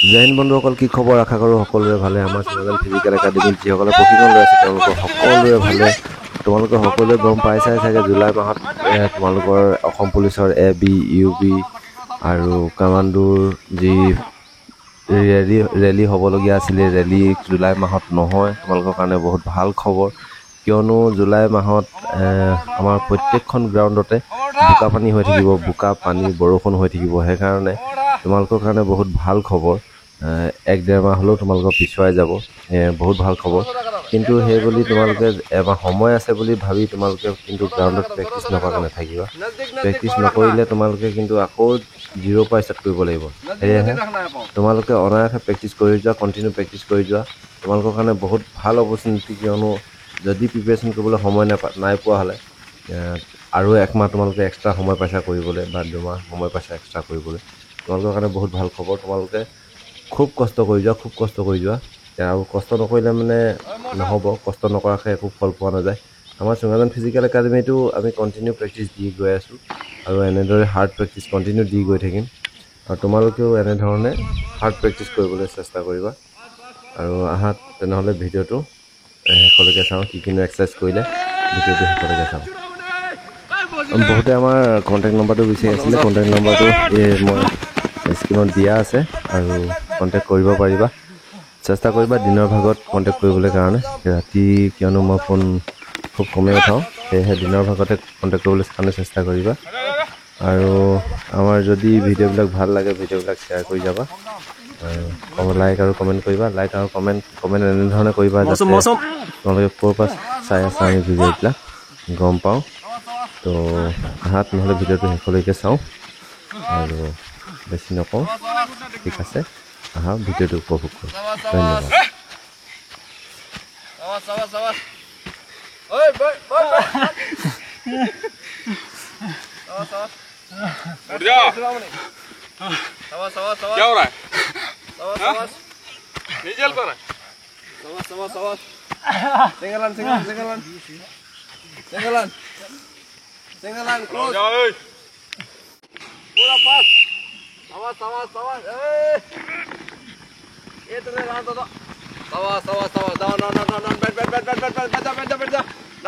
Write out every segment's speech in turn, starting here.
জয় হিন্দ বন্ধুসকল, কি খবৰ? আশা কৰোঁ সকলোৰে ভালে। আমাৰ চিনাজান ফিজিকেল একাডেমীত যিসকলে প্ৰশিক্ষণ লৈ আছে তেওঁলোকৰ সকলোৰে ভালে। তোমালোকে সকলোৱে গম পাইছাই চাগে, জুলাই মাহত তোমালোকৰ অসম পুলিচৰ AB, UB আৰু কামাণ্ডোৰ যি ৰেলী হ'বলগীয়া আছিলে, ৰেলী জুলাই মাহত নহয়। তোমালোকৰ কাৰণে বহুত ভাল খবৰ, কিয়নো জুলাই মাহত আমাৰ প্ৰত্যেকখন গ্ৰাউণ্ডতে বোকা পানী হৈ থাকিব, বোকা পানী বৰষুণ হৈ থাকিব। সেইকাৰণে তোমালোকৰ কাৰণে বহুত ভাল খবৰ। 1-1.5 মাহ হ'লেও তোমালোকৰ পিছুৱাই যাব, বহুত ভাল খবৰ। কিন্তু সেই বুলি তোমালোকে এমাহ সময় আছে বুলি ভাবি তোমালোকে কিন্তু গ্ৰাউণ্ডত প্ৰেক্টিচ নকৰাকৈ নাথাকিবা। প্ৰেক্টিচ নকৰিলে তোমালোকে কিন্তু আকৌ 0ৰ পৰা ষ্টাৰ্ট কৰিব লাগিব। সেয়েহে তোমালোকে অনায়াসে প্ৰেক্টিচ কৰি যোৱা, কণ্টিনিউ প্ৰেক্টিচ কৰি যোৱা। তোমালোকৰ কাৰণে বহুত ভাল অপৰচুনিটি, কিয়নো যদি প্ৰিপেৰেশ্যন কৰিবলৈ সময় নাই পোৱা হ'লে আৰু 1 মাহ তোমালোকে এক্সট্ৰা সময় পাইছা কৰিবলৈ, বা 2 মাহ সময় পাইছা এক্সট্ৰা কৰিবলৈ। তোমালোকৰ কাৰণে বহুত ভাল খবৰ। তোমালোকে খুব কষ্ট কৰি যোৱা, খুব কষ্ট কৰি যোৱা। আৰু কষ্ট নকৰিলে মানে নহ'ব, কষ্ট নকৰাকৈ একো ফল পোৱা নাযায়। আমাৰ চিনাজান ফিজিকেল একাডেমীটো আমি কণ্টিনিউ প্ৰেক্টিচ দি গৈ আছোঁ, আৰু এনেদৰে হাৰ্ড প্ৰেক্টিচ কণ্টিনিউ দি গৈ থাকিম। আৰু তোমালোকেও এনেধৰণে হাৰ্ড প্ৰেক্টিচ কৰিবলৈ চেষ্টা কৰিবা। আৰু আহা তেনেহ'লে ভিডিঅ'টো শেষলৈকে চাওঁ, কি কিনো এক্সাৰচাইজ কৰিলে ভিডিঅ'টো শেষলৈকে চাওঁ। বহুতে আমাৰ কণ্টেক্ট নম্বৰটো বিচাৰি আছিলে, কণ্টেক্ট নম্বৰটো মই স্ক্ৰীনত দিয়া আছে, আৰু কণ্টেক্ট কৰিব পাৰিবা। চেষ্টা কৰিবা দিনৰ ভাগত কণ্টেক্ট কৰিবলৈ কাৰণে, ৰাতি কিয়নো মই ফোন খুব কমেই উঠাওঁ, সেয়েহে দিনৰ ভাগতে কণ্টেক্ট কৰিবলৈ কাৰণে চেষ্টা কৰিবা। আৰু আমাৰ যদি ভিডিঅ'বিলাক ভাল লাগে, ভিডিঅ'বিলাক শ্বেয়াৰ কৰি যাবা, আৰু লাইক আৰু কমেণ্ট কৰিবা। লাইক আৰু কমেণ্ট এনেধৰণে কৰিবা যাতে তোমালোকে ক'ৰ পৰা চাই আছা আমি ভিডিঅ'বিলাক গম পাওঁ। তো আহাত নহ'লে ভিডিঅ'টো শেষলৈকে চাওঁ, আৰু বেছি নকওঁ, ঠিক আছে? আহা ভিডিঅ'টো উপভোগ কৰোঁ। ধন্যবাদ।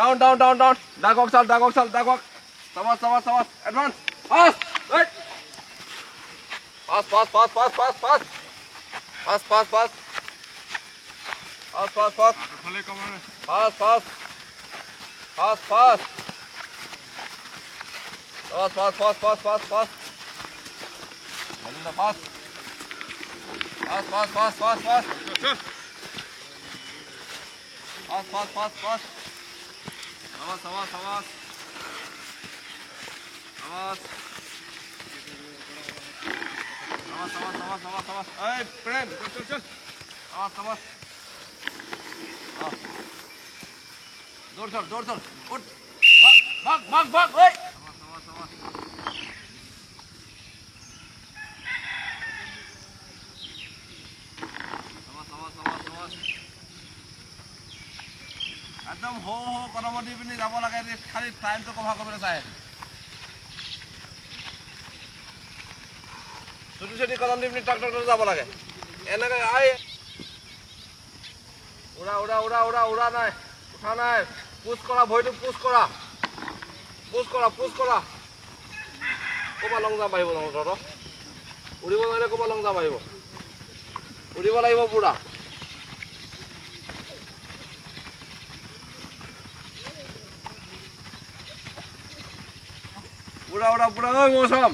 Down. Dark walk. Advance. Pass. Right. Pass. Pass. Hey, friend. Chill. Door. Put. Bug. Hey. একদম হো কদম দি পিনি যাব লাগে, খালি টাইমটো কভাৰ কৰিবলৈ চাই। চুটি কদম দি পিনি টক যাব লাগে। এনেকৈ উৰা নাই, উঠা নাই। পুছ কৰা, ভৰিটো পুছ কৰা। ক'ৰপৰা লং জাম্প আহিব তহঁতৰ? উৰিব নোৱাৰিলে ক'ৰপৰা লং জাম্প আহিব? উৰিব লাগিব পুৰা। পুৰা ঐ মৌচম।